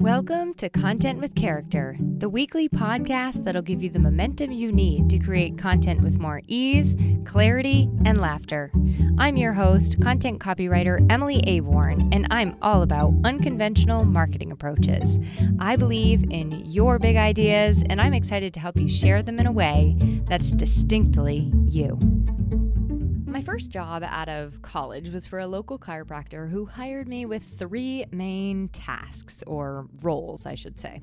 Welcome to Content with Character, the weekly podcast that'll give you the momentum you need to create content with more ease, clarity, and laughter. I'm your host, content copywriter Emily Aborn, and I'm all about unconventional marketing approaches. I believe in your big ideas, and I'm excited to help you share them in a way that's distinctly you. My first job out of college was for a local chiropractor who hired me with three main tasks, or roles, I should say.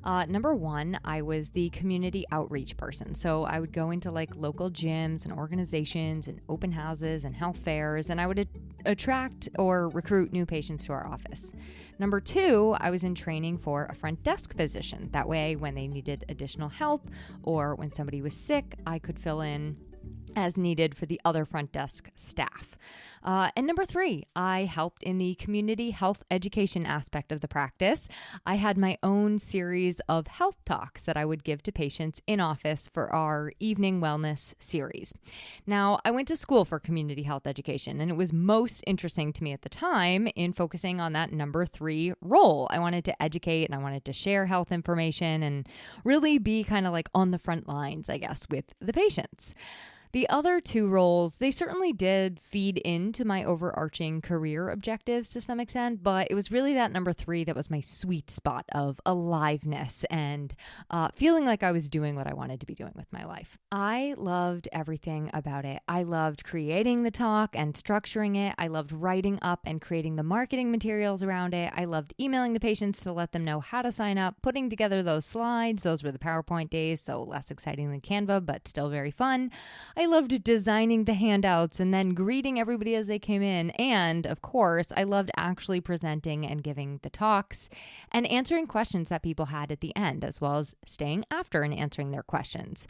Number one, I was the community outreach person. So I would go into local gyms and organizations and open houses and health fairs, and I would attract or recruit new patients to our office. Number two, I was in training for a front desk position. That way, when they needed additional help or when somebody was sick, I could fill in as needed for the other front desk staff. And number three, I helped in the community health education aspect of the practice. I had my own series of health talks that I would give to patients in office for our evening wellness series. Now, I went to school for community health education, and it was most interesting to me at the time in focusing on that number three role. I wanted to educate and I wanted to share health information and really be kind of on the front lines, I guess, with the patients. The other two roles, they certainly did feed into my overarching career objectives to some extent, but it was really that number three that was my sweet spot of aliveness and feeling like I was doing what I wanted to be doing with my life. I loved everything about it. I loved creating the talk and structuring it. I loved writing up and creating the marketing materials around it. I loved emailing the patients to let them know how to sign up, putting together those slides. Those were the PowerPoint days, so less exciting than Canva, but still very fun. I loved designing the handouts and then greeting everybody as they came in. And of course, I loved actually presenting and giving the talks and answering questions that people had at the end, as well as staying after and answering their questions.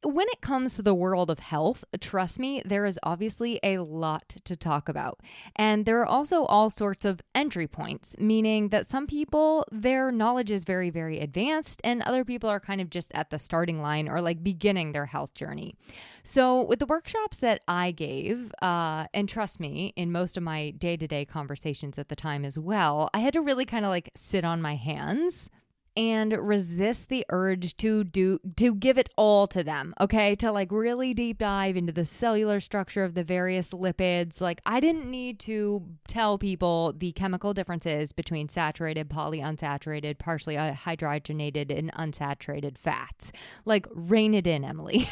When it comes to the world of health, trust me, there is obviously a lot to talk about. And there are also all sorts of entry points, meaning that some people, their knowledge is very, very advanced, and other people are kind of just at the starting line or beginning their health journey. So with the workshops that I gave, and trust me, in most of my day-to-day conversations at the time as well, I had to really kind of sit on my hands and resist the urge to give it all to them, okay? To really deep dive into the cellular structure of the various lipids. I didn't need to tell people the chemical differences between saturated, polyunsaturated, partially hydrogenated, and unsaturated fats. Rein it in, Emily.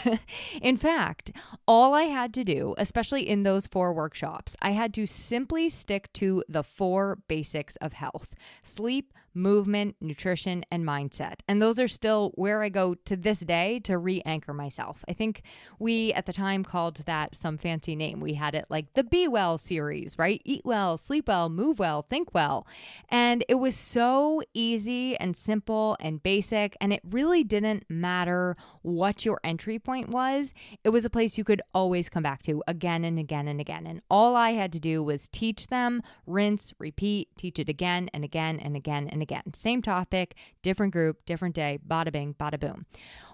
In fact, all I had to do, especially in those 4 workshops, I had to simply stick to the 4 basics of health: sleep, movement, nutrition, and mindset. And those are still where I go to this day to re-anchor myself. I think we at the time called that some fancy name. We had it the Be Well series, right? Eat well, sleep well, move well, think well. And it was so easy and simple and basic, and it really didn't matter what your entry point was. It was a place you could always come back to again and again and again. And all I had to do was teach them, rinse, repeat, teach it again and again and again and again. Same topic, different group, different day, bada bing, bada boom.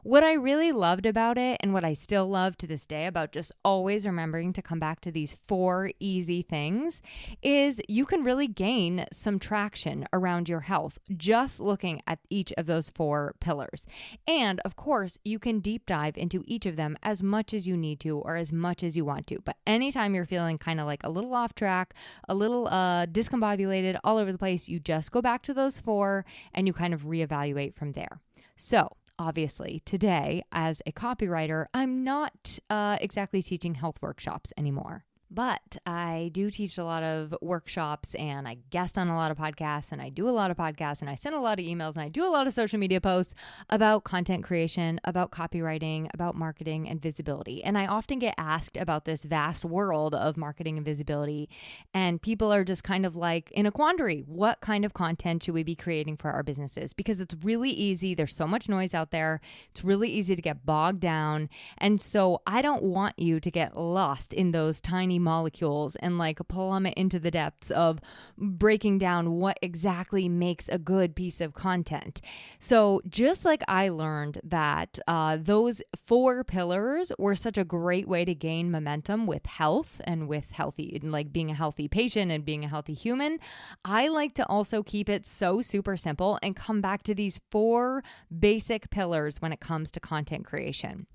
What I really loved about it, and what I still love to this day about just always remembering to come back to these 4 easy things, is you can really gain some traction around your health just looking at each of those 4 pillars. And of course, you can deep dive into each of them as much as you need to or as much as you want to. But anytime you're feeling kind of a little off track, a little discombobulated, all over the place, you just go back to those 4 and you kind of reevaluate from there. So obviously, today, as a copywriter, I'm not exactly teaching health workshops anymore. But I do teach a lot of workshops, and I guest on a lot of podcasts, and I do a lot of podcasts, and I send a lot of emails, and I do a lot of social media posts about content creation, about copywriting, about marketing and visibility. And I often get asked about this vast world of marketing and visibility, and people are just kind of in a quandary. What kind of content should we be creating for our businesses? Because it's really easy. There's so much noise out there. It's really easy to get bogged down. And so I don't want you to get lost in those tiny molecules and like plummet into the depths of breaking down what exactly makes a good piece of content. So just like I learned that those 4 pillars were such a great way to gain momentum with health and with healthy, like being a healthy patient and being a healthy human, I like to also keep it so super simple and come back to these 4 basic pillars when it comes to content creation.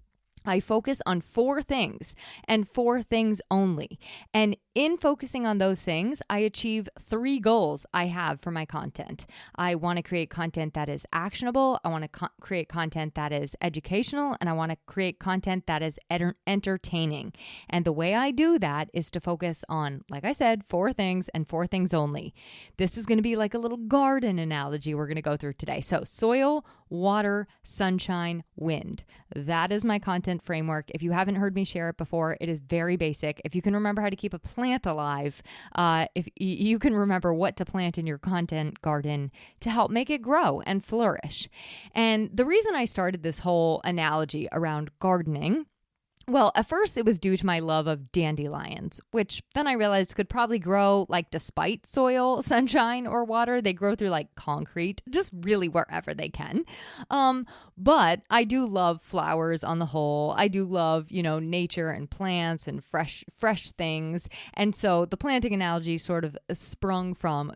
I focus on 4 things and 4 things only. And in focusing on those things, I achieve 3 goals I have for my content. I want to create content that is actionable. I want to create content that is educational. And I want to create content that is entertaining. And the way I do that is to focus on, like I said, 4 things and 4 things only. This is going to be like a little garden analogy we're going to go through today. So soil, water, sunshine, wind. That is my content framework. If you haven't heard me share it before, it is very basic. If you can remember how to keep a plant alive, if you can remember what to plant in your content garden to help make it grow and flourish. And the reason I started this whole analogy around gardening, well, at first it was due to my love of dandelions, which then I realized could probably grow like despite soil, sunshine, or water. They grow through like concrete, just really wherever they can. But I do love flowers on the whole. I do love, nature and plants and fresh things. And so the planting analogy sort of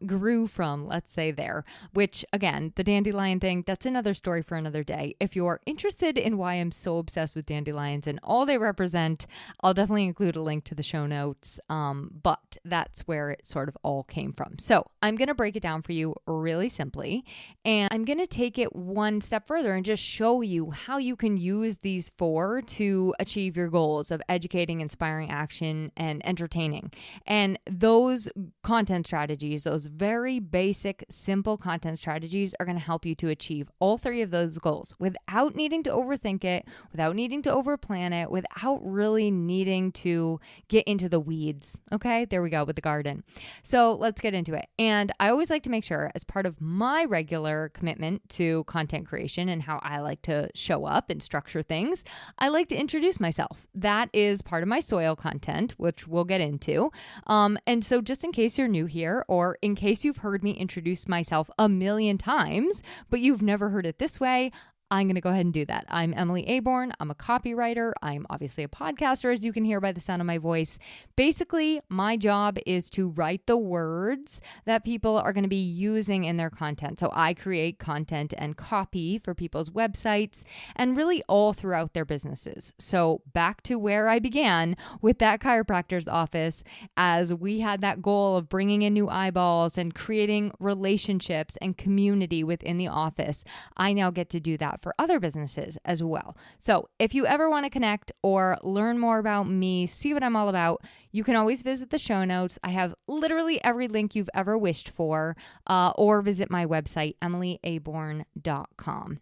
grew from, let's say there, which again, the dandelion thing, that's another story for another day. If you're interested in why I'm so obsessed with dandelions and all they represent, I'll definitely include a link to the show notes. But that's where it sort of all came from. So I'm going to break it down for you really simply, and I'm going to take it one step further and just show you how you can use these 4 to achieve your goals of educating, inspiring action, and entertaining. And those content strategies, those very basic, simple content strategies are going to help you to achieve all 3 of those goals without needing to overthink it, without needing to overplan it, without really needing to get into the weeds. Okay, there we go with the garden. So let's get into it. And I always like to make sure, as part of my regular commitment to content creation and how I like to show up and structure things, I like to introduce myself. That is part of my soil content, which we'll get into. And so just in case you're new here, or in case you've heard me introduce myself a million times, but you've never heard it this way, I'm going to go ahead and do that. I'm Emily Aborn. I'm a copywriter. I'm obviously a podcaster, as you can hear by the sound of my voice. Basically, my job is to write the words that people are going to be using in their content. So I create content and copy for people's websites and really all throughout their businesses. So back to where I began with that chiropractor's office, as we had that goal of bringing in new eyeballs and creating relationships and community within the office. I now get to do that for other businesses as well. So if you ever want to connect or learn more about me, see what I'm all about, you can always visit the show notes. I have literally every link you've ever wished for, or visit my website, emilyaborn.com.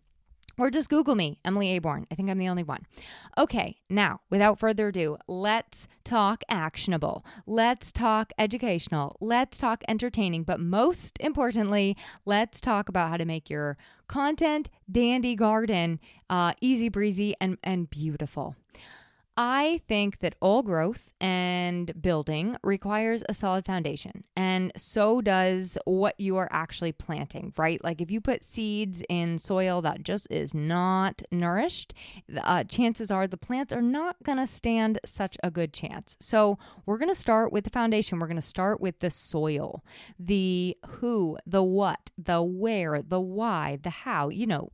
Or just Google me, Emily Aborn. I think I'm the only one. Okay, now, without further ado, let's talk actionable. Let's talk educational. Let's talk entertaining. But most importantly, let's talk about how to make your content dandy garden easy breezy and beautiful. I think that all growth and building requires a solid foundation, and so does what you are actually planting, right? Like if you put seeds in soil that just is not nourished, chances are the plants are not going to stand such a good chance. So we're going to start with the foundation. We're going to start with the soil, the who, the what, the where, the why, the how.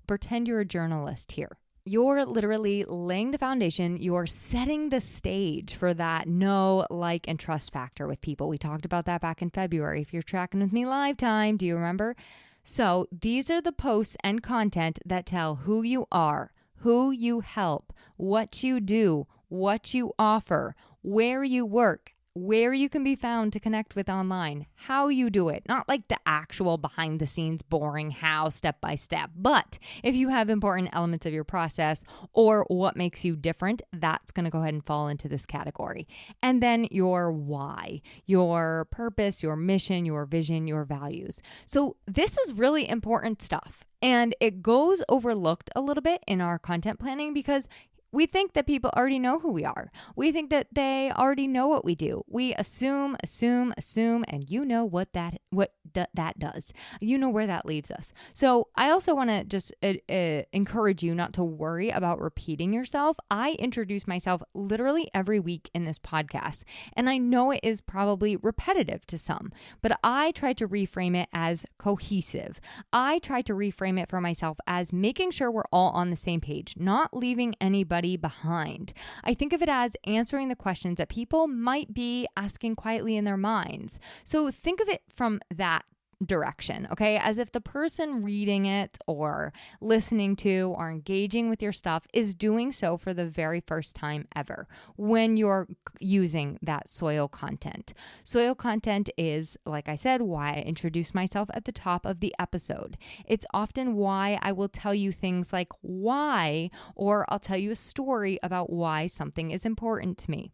Pretend you're a journalist here. You're literally laying the foundation. You're setting the stage for that know, like, and trust factor with people. We talked about that back in February. If you're tracking with me live time, do you remember? So these are the posts and content that tell who you are, who you help, what you do, what you offer, where you work, where you can be found to connect with online, how you do it, not like the actual behind the scenes boring how step by step, but if you have important elements of your process or what makes you different, that's going to go ahead and fall into this category. And then your why, your purpose, your mission, your vision, your values. So this is really important stuff, and it goes overlooked a little bit in our content planning because We think that people already know who we are. We think that they already know what we do. We assume, and you know what that does. You know where that leaves us. So I also want to just encourage you not to worry about repeating yourself. I introduce myself literally every week in this podcast, and I know it is probably repetitive to some, but I try to reframe it as cohesive. I try to reframe it for myself as making sure we're all on the same page, not leaving anybody behind. I think of it as answering the questions that people might be asking quietly in their minds. So think of it from that direction, okay? As if the person reading it or listening to or engaging with your stuff is doing so for the very first time ever when you're using that soil content. Soil content is, like I said, why I introduce myself at the top of the episode. It's often why I will tell you things like why, or I'll tell you a story about why something is important to me.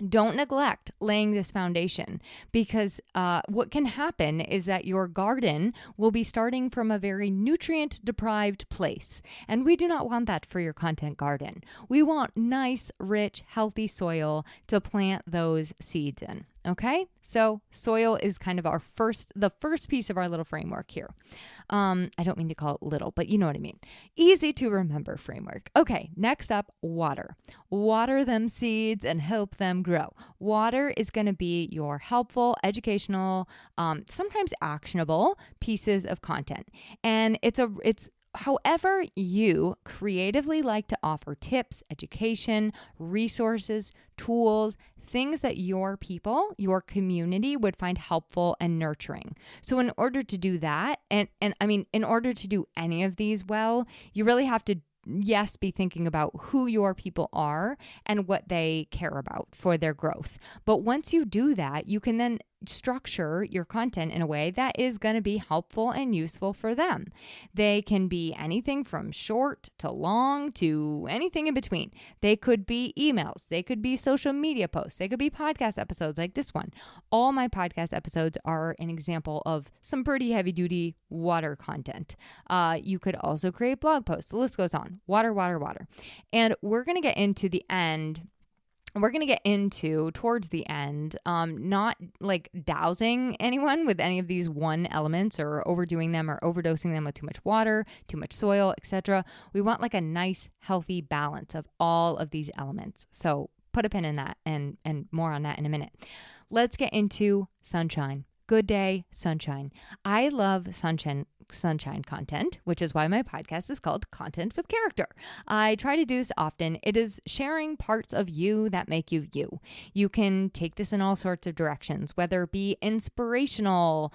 Don't neglect laying this foundation, because what can happen is that your garden will be starting from a very nutrient deprived place. And we do not want that for your content garden. We want nice, rich, healthy soil to plant those seeds in. Okay, so soil is kind of the first piece of our little framework here. I don't mean to call it little, but you know what I mean. Easy to remember framework. Okay, next up, water. Water them seeds and help them grow. Water is going to be your helpful, educational, sometimes actionable pieces of content. And it's however you creatively like to offer tips, education, resources, tools, things that your people, your community would find helpful and nurturing. So in order to do that, and I mean, in order to do any of these well, you really have to be thinking about who your people are and what they care about for their growth. But once you do that, you can then structure your content in a way that is going to be helpful and useful for them. They can be anything from short to long to anything in between. They could be emails. They could be social media posts. They could be podcast episodes like this one. All my podcast episodes are an example of some pretty heavy duty water content. You could also create blog posts. The list goes on. Water. And we're going to get into the end. We're going to get into towards the end, not like dousing anyone with any of these one elements or overdoing them or overdosing them with too much water, too much soil, etc. We want like a nice, healthy balance of all of these elements. So put a pin in that and more on that in a minute. Let's get into sunshine. Good day, sunshine. I love sunshine content, which is why my podcast is called Content with Character. I try to do this often. It is sharing parts of you that make you you. You can take this in all sorts of directions, whether it be inspirational,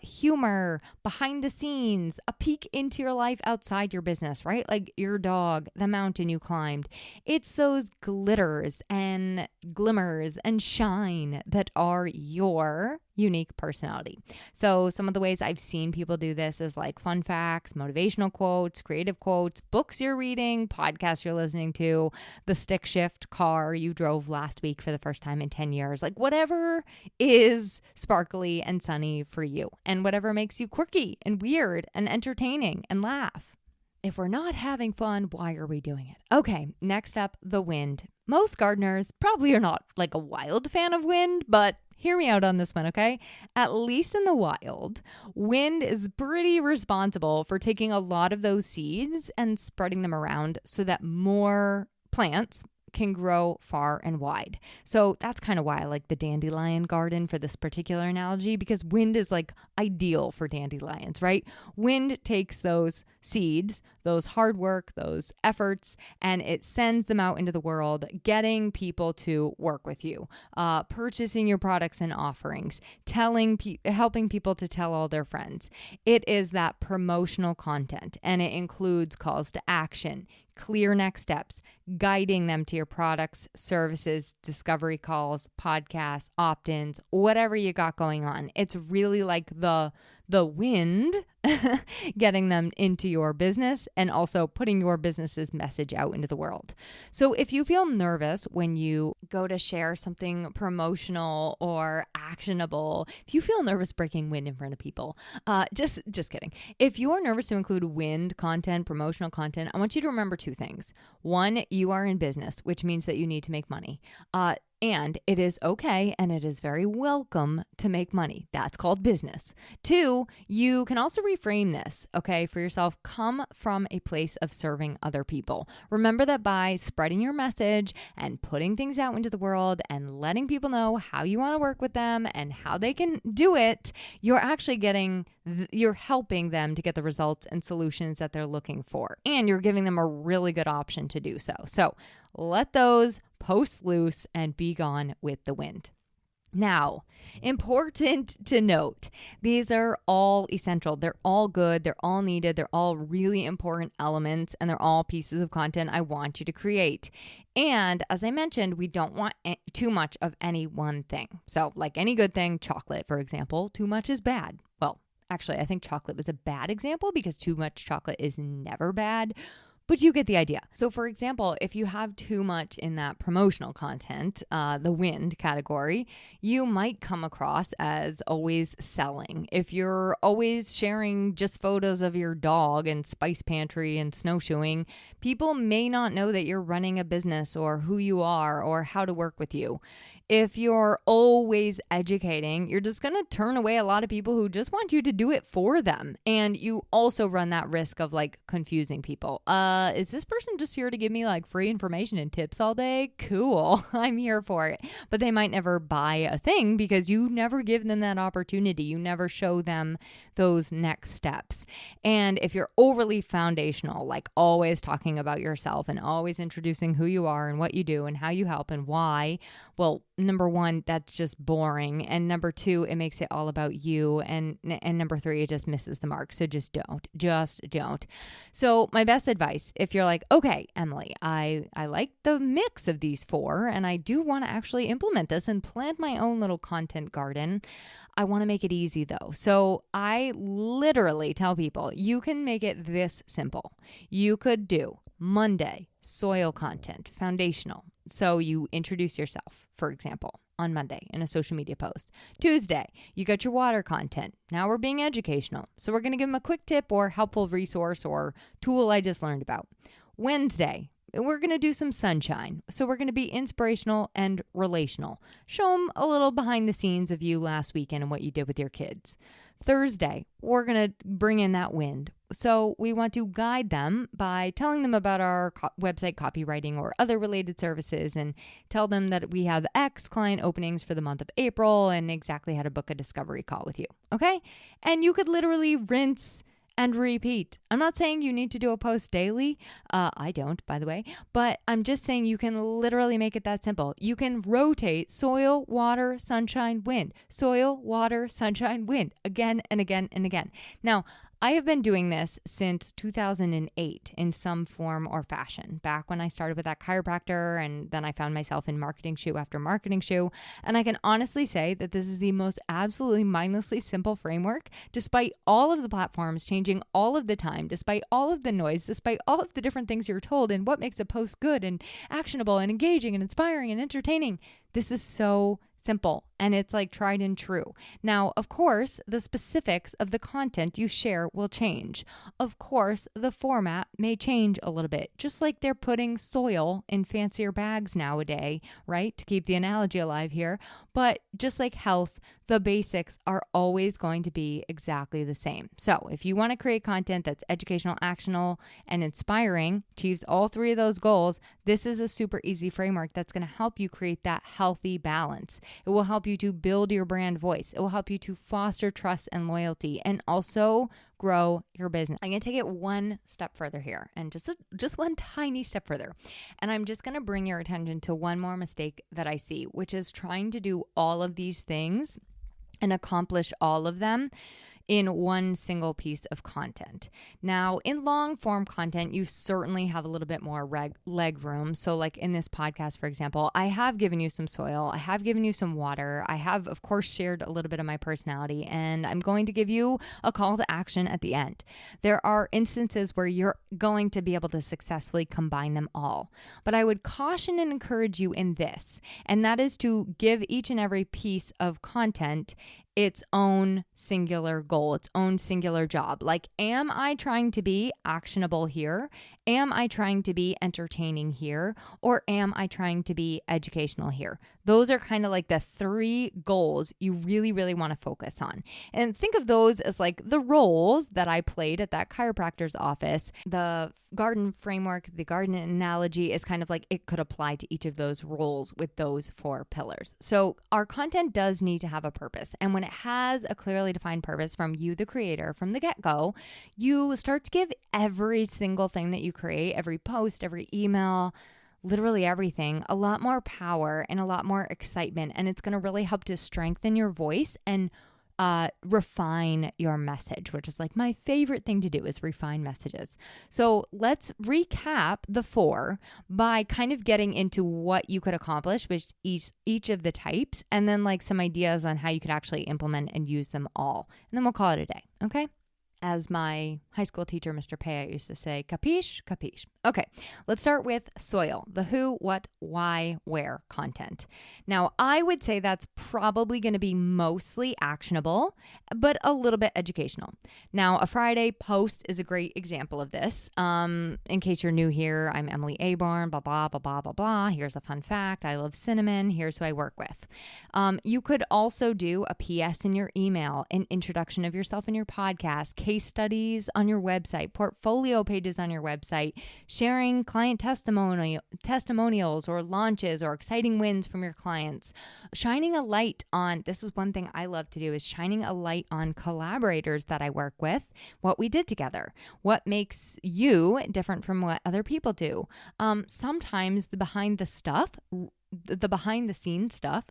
humor, behind the scenes, a peek into your life outside your business, right? Like your dog, the mountain you climbed. It's those glitters and glimmers and shine that are your unique personality. So some of the ways I've seen people do this is like fun facts, motivational quotes, creative quotes, books you're reading, podcasts you're listening to, the stick shift car you drove last week for the first time in 10 years, like whatever is sparkly and sunny for you and whatever makes you quirky and weird and entertaining and laugh. If we're not having fun, why are we doing it? Okay, next up, the wind. Most gardeners probably are not like a wild fan of wind, but hear me out on this one, okay? At least in the wild, wind is pretty responsible for taking a lot of those seeds and spreading them around so that more plants can grow far and wide. So that's kind of why I like the dandelion garden for this particular analogy, because wind is like ideal for dandelions, right? Wind takes those seeds, those hard work, those efforts, and it sends them out into the world, getting people to work with you, purchasing your products and offerings, helping people to tell all their friends. It is that promotional content, and it includes calls to action, clear next steps, guiding them to your products, services, discovery calls, podcasts, opt-ins, whatever you got going on. It's really like the wind getting them into your business and also putting your business's message out into the world. So if you feel nervous when you go to share something promotional or actionable, if you feel nervous breaking wind in front of people, just kidding. If you're nervous to include wind content, promotional content, I want you to remember two things. One, you are in business, which means that you need to make money. And it is okay and it is very welcome to make money. That's called business. Two, you can also reframe this, okay, for yourself. Come from a place of serving other people. Remember that by spreading your message and putting things out into the world and letting people know how you want to work with them and how they can do it, you're actually you're helping them to get the results and solutions that they're looking for. And you're giving them a really good option to do so. So let those posts loose and be gone with the wind. Now, important to note, these are all essential. They're all good. They're all needed. They're all really important elements, and they're all pieces of content I want you to create. And as I mentioned, we don't want too much of any one thing. So like any good thing, chocolate, for example, too much is bad. Well, actually, I think chocolate was a bad example because too much chocolate is never bad. But you get the idea. So for example, if you have too much in that promotional content, the wind category, you might come across as always selling. If you're always sharing just photos of your dog and spice pantry and snowshoeing, people may not know that you're running a business or who you are or how to work with you. If you're always educating, you're just going to turn away a lot of people who just want you to do it for them. And you also run that risk of like confusing people. Is this person just here to give me like free information and tips all day? Cool. I'm here for it. But they might never buy a thing because you never give them that opportunity. You never show them those next steps. And if you're overly foundational, like always talking about yourself and always introducing who you are and what you do and how you help and why, well, number one, that's just boring. And number two, it makes it all about you. And number three, it just misses the mark. So just don't. So my best advice, if you're like, okay, Emily, I like the mix of these four, and I do want to actually implement this and plant my own little content garden. I want to make it easy though. So I literally tell people, you can make it this simple. You could do Monday, soil content, foundational. So you introduce yourself, for example, on Monday in a social media post. Tuesday, you got your water content. Now we're being educational. So we're going to give them a quick tip or helpful resource or tool I just learned about. Wednesday, we're going to do some sunshine. So we're going to be inspirational and relational. Show them a little behind the scenes of you last weekend and what you did with your kids. Thursday, we're going to bring in that wind. So we want to guide them by telling them about our website copywriting or other related services and tell them that we have X client openings for the month of April and exactly how to book a discovery call with you. Okay? And you could literally rinse and repeat. I'm not saying you need to do a post daily. I don't, by the way, but I'm just saying you can literally make it that simple. You can rotate soil, water, sunshine, wind, soil, water, sunshine, wind again and again and again. Now, I have been doing this since 2008 in some form or fashion, back when I started with that chiropractor, and then I found myself in marketing shoe after marketing shoe. And I can honestly say that this is the most absolutely mindlessly simple framework, despite all of the platforms changing all of the time, despite all of the noise, despite all of the different things you're told and what makes a post good and actionable and engaging and inspiring and entertaining. This is so simple, and it's like tried and true. Now, of course, the specifics of the content you share will change. Of course, the format may change a little bit, just like they're putting soil in fancier bags nowadays, right? To keep the analogy alive here. But just like health, the basics are always going to be exactly the same. So if you want to create content that's educational, actionable, and inspiring, achieves all three of those goals, this is a super easy framework that's going to help you create that healthy balance. It will help you to build your brand voice. It will help you to foster trust and loyalty and also grow your business. I'm going to take it one step further here, and just one tiny step further. And I'm just going to bring your attention to one more mistake that I see, which is trying to do all of these things and accomplish all of them in one single piece of content. Now, in long form content, you certainly have a little bit more leg room. So like in this podcast, for example, I have given you some soil, I have given you some water, I have, of course, shared a little bit of my personality, and I'm going to give you a call to action at the end. There are instances where you're going to be able to successfully combine them all. But I would caution and encourage you in this, and that is to give each and every piece of content its own singular goal, its own singular job. Like, am I trying to be actionable here? Am I trying to be entertaining here? Or am I trying to be educational here? Those are kind of like the three goals you really, really want to focus on. And think of those as like the roles that I played at that chiropractor's office. The garden framework, the garden analogy is kind of like it could apply to each of those roles with those 4 pillars. So our content does need to have a purpose. And when it has a clearly defined purpose from you, the creator, from the get-go, you start to give every single thing that you create, every post, every email, literally everything, a lot more power and a lot more excitement. And it's going to really help to strengthen your voice and refine your message, which is like my favorite thing to do is refine messages. So let's recap the 4 by kind of getting into what you could accomplish with each of the types, and then like some ideas on how you could actually implement and use them all. And then we'll call it a day. Okay. As my high school teacher, Mr. Paya, used to say, capiche, capiche. Okay, let's start with soil, the who, what, why, where content. Now, I would say that's probably going to be mostly actionable, but a little bit educational. Now, a Friday post is a great example of this. In case you're new here, I'm Emily Aborn, blah, blah, blah, blah, blah, blah. Here's a fun fact. I love cinnamon. Here's who I work with. You could also do a PS in your email, an introduction of yourself in your podcast, case studies on your website, portfolio pages on your website, sharing client testimonials or launches or exciting wins from your clients, shining a light on, this is one thing I love to do, is shining a light on collaborators that I work with, what we did together, what makes you different from what other people do. Sometimes the behind the scenes stuff,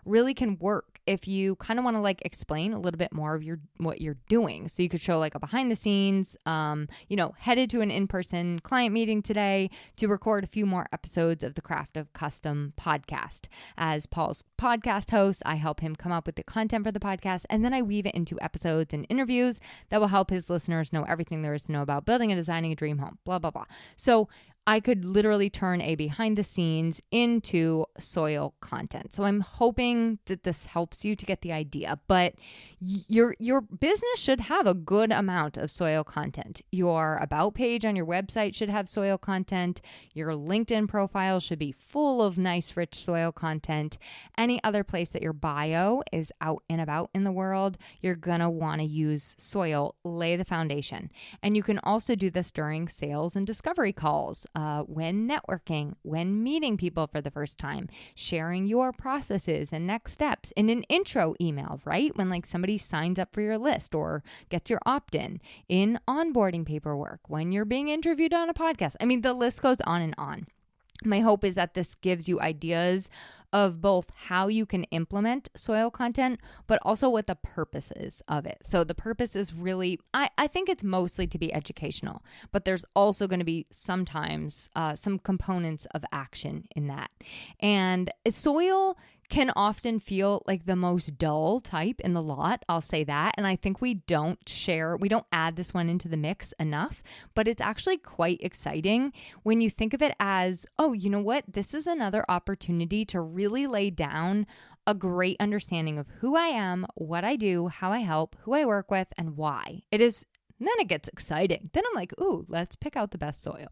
really can work if you kind of want to like explain a little bit more of what you're doing. So you could show like a behind the scenes, headed to an in-person client meeting today to record a few more episodes of the Craft of Custom podcast. As Paul's podcast host, I help him come up with the content for the podcast, and then I weave it into episodes and interviews that will help his listeners know everything there is to know about building and designing a dream home, blah, blah, blah. So I could literally turn a behind the scenes into soil content. So I'm hoping that this helps you to get the idea, but your business should have a good amount of soil content. Your about page on your website should have soil content. Your LinkedIn profile should be full of nice, rich soil content. Any other place that your bio is out and about in the world, you're going to want to use soil, lay the foundation. And you can also do this during sales and discovery calls. When networking, when meeting people for the first time, sharing your processes and next steps in an intro email, right? When like somebody signs up for your list or gets your opt-in, in onboarding paperwork, when you're being interviewed on a podcast. I mean, the list goes on and on. My hope is that this gives you ideas of both how you can implement soil content, but also what the purpose is of it. So the purpose is really, I think it's mostly to be educational, but there's also going to be sometimes some components of action in that. And soil can often feel like the most dull type in the lot. I'll say that. And I think we don't add this one into the mix enough, but it's actually quite exciting when you think of it as, oh, you know what? This is another opportunity to really lay down a great understanding of who I am, what I do, how I help, who I work with, and why. It is, then it gets exciting. Then I'm like, ooh, let's pick out the best soil.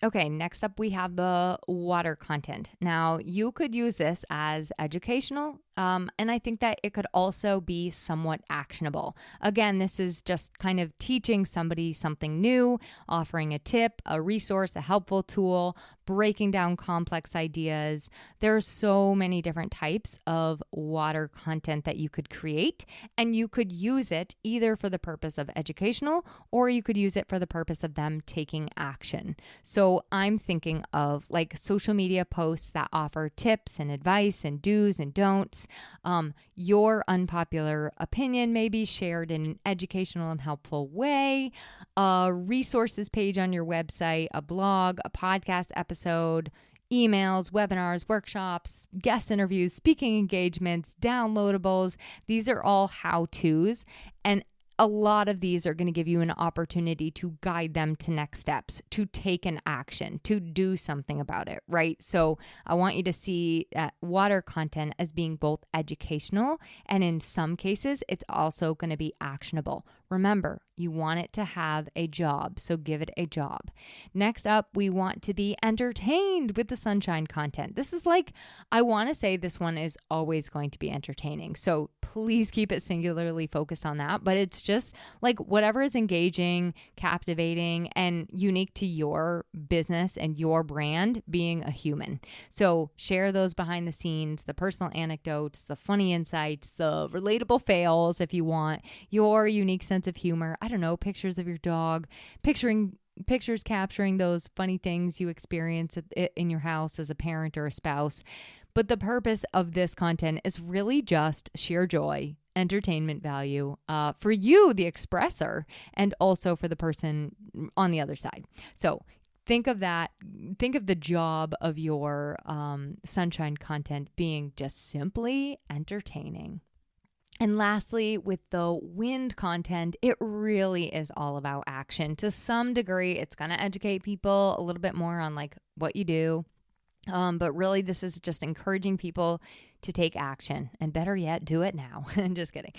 Okay, next up we have the water content. Now, you could use this as educational, and I think that it could also be somewhat actionable. Again, this is just kind of teaching somebody something new, offering a tip, a resource, a helpful tool, breaking down complex ideas. There are so many different types of water content that you could create, and you could use it either for the purpose of educational, or you could use it for the purpose of them taking action. So I'm thinking of like social media posts that offer tips and advice and do's and don'ts. Your unpopular opinion may be shared in an educational and helpful way. A resources page on your website, a blog, a podcast episode, emails, webinars, workshops, guest interviews, speaking engagements, downloadables. These are all how-tos, and a lot of these are going to give you an opportunity to guide them to next steps, to take an action, to do something about it, right? So I want you to see water content as being both educational, and in some cases, it's also going to be actionable. Remember, you want it to have a job, so give it a job. Next up, we want to be entertained with the sunshine content. This is I want to say this one is always going to be entertaining. So please keep it singularly focused on that. But it's just whatever is engaging, captivating, and unique to your business and your brand, being a human. So share those behind the scenes, the personal anecdotes, the funny insights, the relatable fails if you want, your unique sense of humor. I don't know, pictures of your dog, pictures capturing those funny things you experience in your house as a parent or a spouse. But the purpose of this content is really just sheer joy, entertainment value for you, the expressor, and also for the person on the other side. So think of that. Think of the job of your sunshine content being just simply entertaining. And lastly, with the wind content, it really is all about action. To some degree, it's going to educate people a little bit more on what you do. But really, this is just encouraging people to take action, and better yet, do it now. Just kidding.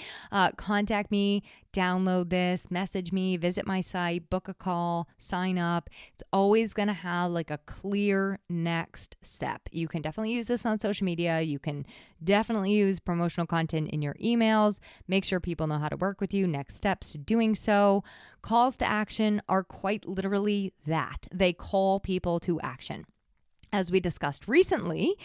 Contact me, download this, message me, visit my site, book a call, sign up. It's always going to have a clear next step. You can definitely use this on social media. You can definitely use promotional content in your emails. Make sure people know how to work with you. Next steps to doing so. Calls to action are quite literally that. They call people to action. As we discussed recently,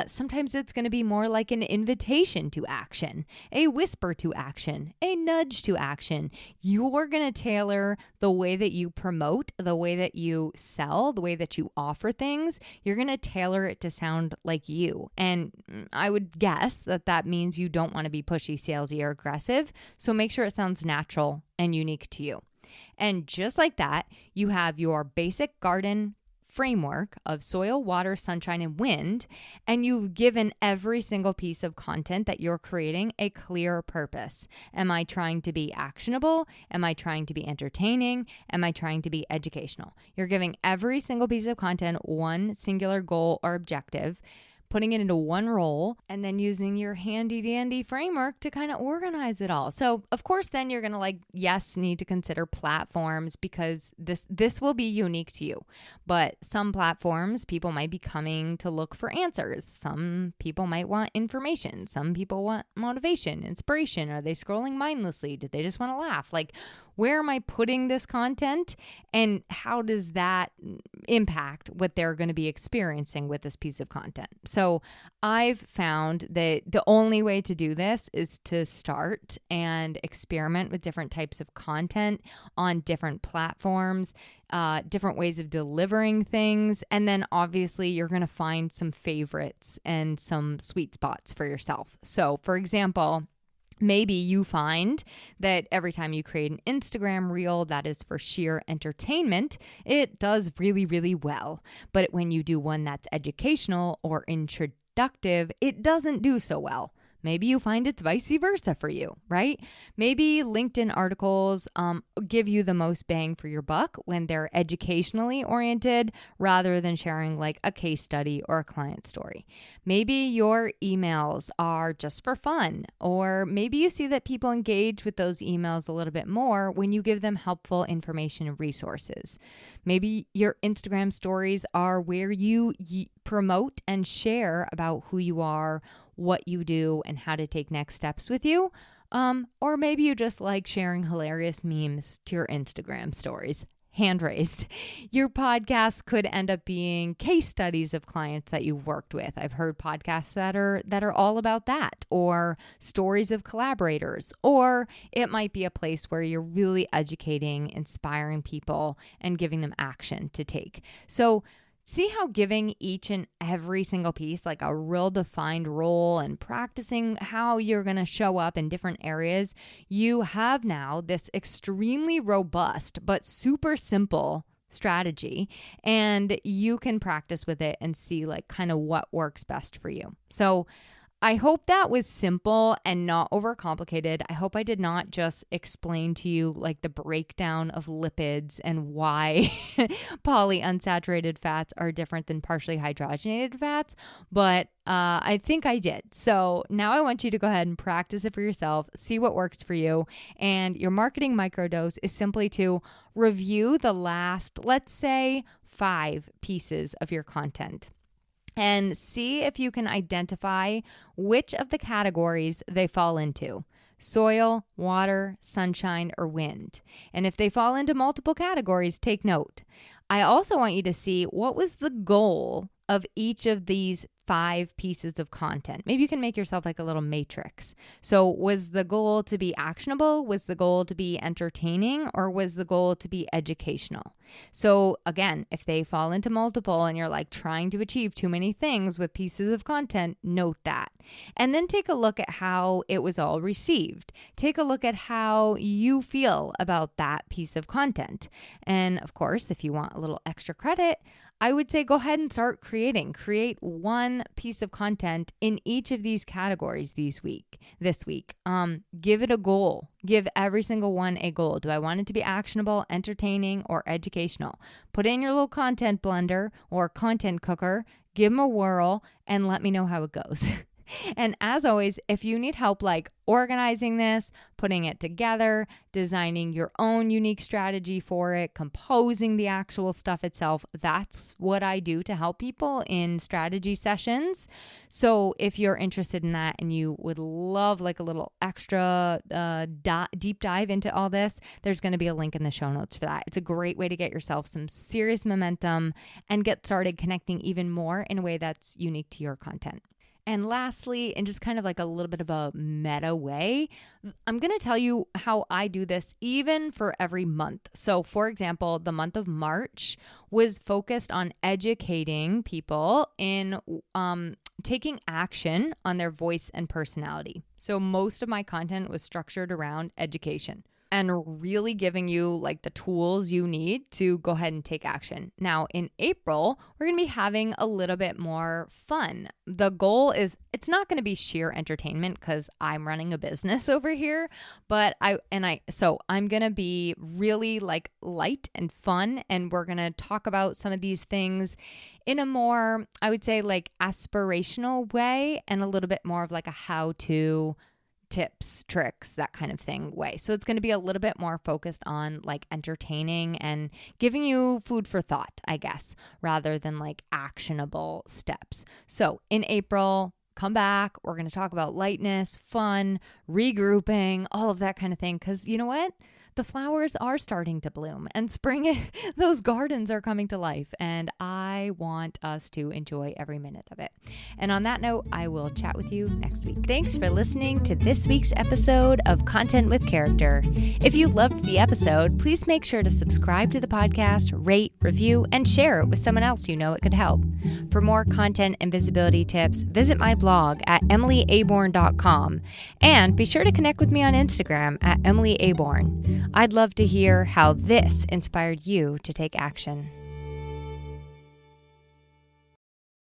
sometimes it's going to be more like an invitation to action, a whisper to action, a nudge to action. You're going to tailor the way that you promote, the way that you sell, the way that you offer things. You're going to tailor it to sound like you. And I would guess that means you don't want to be pushy, salesy, or aggressive. So make sure it sounds natural and unique to you. And just like that, you have your basic garden framework of soil, water, sunshine, and wind, and you've given every single piece of content that you're creating a clear purpose. Am I trying to be actionable? Am I trying to be entertaining? Am I trying to be educational? You're giving every single piece of content one singular goal or objective, putting it into one role, and then using your handy dandy framework to kind of organize it all. So of course, then you're going to need to consider platforms, because this will be unique to you. But some platforms, people might be coming to look for answers. Some people might want information. Some people want motivation, inspiration. Are they scrolling mindlessly? Did they just want to laugh? Where am I putting this content, and how does that impact what they're going to be experiencing with this piece of content? So I've found that the only way to do this is to start and experiment with different types of content on different platforms, different ways of delivering things. And then obviously you're going to find some favorites and some sweet spots for yourself. So for example, maybe you find that every time you create an Instagram reel that is for sheer entertainment, it does really, really well. But when you do one that's educational or introductive, it doesn't do so well. Maybe you find it's vice versa for you, right? Maybe LinkedIn articles give you the most bang for your buck when they're educationally oriented rather than sharing a case study or a client story. Maybe your emails are just for fun, or maybe you see that people engage with those emails a little bit more when you give them helpful information and resources. Maybe your Instagram stories are where you promote and share about who you are, what you do, and how to take next steps with you. Or maybe you just like sharing hilarious memes to your Instagram stories. Hand raised. Your podcast could end up being case studies of clients that you've worked with. I've heard podcasts that are all about that, or stories of collaborators, or it might be a place where you're really educating, inspiring people, and giving them action to take. So See how giving each and every single piece like a real defined role and practicing how you're going to show up in different areas, you have now this extremely robust but super simple strategy, and you can practice with it and see like kind of what works best for you. So I hope that was simple and not overcomplicated. I hope I did not just explain to you like the breakdown of lipids and why polyunsaturated fats are different than partially hydrogenated fats, but I think I did. So now I want you to go ahead and practice it for yourself, see what works for you. And your marketing microdose is simply to review the last, let's say, 5 pieces of your content, and see if you can identify which of the categories they fall into: soil, water, sunshine, or wind. And if they fall into multiple categories, take note. I also want you to see what was the goal of each of these 5 pieces of content. Maybe you can make yourself like a little matrix. So was the goal to be actionable? Was the goal to be entertaining? Or was the goal to be educational? So again, if they fall into multiple and you're like trying to achieve too many things with pieces of content, note that. And then take a look at how it was all received. Take a look at how you feel about that piece of content. And of course, if you want a little extra credit, I would say go ahead and start creating. Create one piece of content in each of these categories this week. Give it a goal. Give every single one a goal. Do I want it to be actionable, entertaining, or educational? Put it in your little content blender or content cooker, give them a whirl, and let me know how it goes. And as always, if you need help like organizing this, putting it together, designing your own unique strategy for it, composing the actual stuff itself, that's what I do to help people in strategy sessions. So if you're interested in that and you would love like a little extra deep dive into all this, there's going to be a link in the show notes for that. It's a great way to get yourself some serious momentum and get started connecting even more in a way that's unique to your content. And lastly, in just kind of like a little bit of a meta way, I'm going to tell you how I do this even for every month. So for example, the month of March was focused on educating people in taking action on their voice and personality. So most of my content was structured around education and really giving you like the tools you need to go ahead and take action. Now in April, we're going to be having a little bit more fun. The goal is it's not going to be sheer entertainment because I'm running a business over here, but I'm going to be really like light and fun, and we're going to talk about some of these things in a more, I would say, like aspirational way and a little bit more of like a how-to, tips, tricks, that kind of thing way. So it's going to be a little bit more focused on like entertaining and giving you food for thought, I guess, rather than like actionable steps. So in April, come back. We're going to talk about lightness, fun, regrouping, all of that kind of thing. Because you know what? The flowers are starting to bloom and spring, those gardens are coming to life, and I want us to enjoy every minute of it. And on that note, I will chat with you next week. Thanks for listening to this week's episode of Content with Character. If you loved the episode, please make sure to subscribe to the podcast, rate, review, and share it with someone else you know it could help. For more content and visibility tips, visit my blog at emilyaborn.com, and be sure to connect with me on Instagram at emilyaborn. I'd love to hear how this inspired you to take action.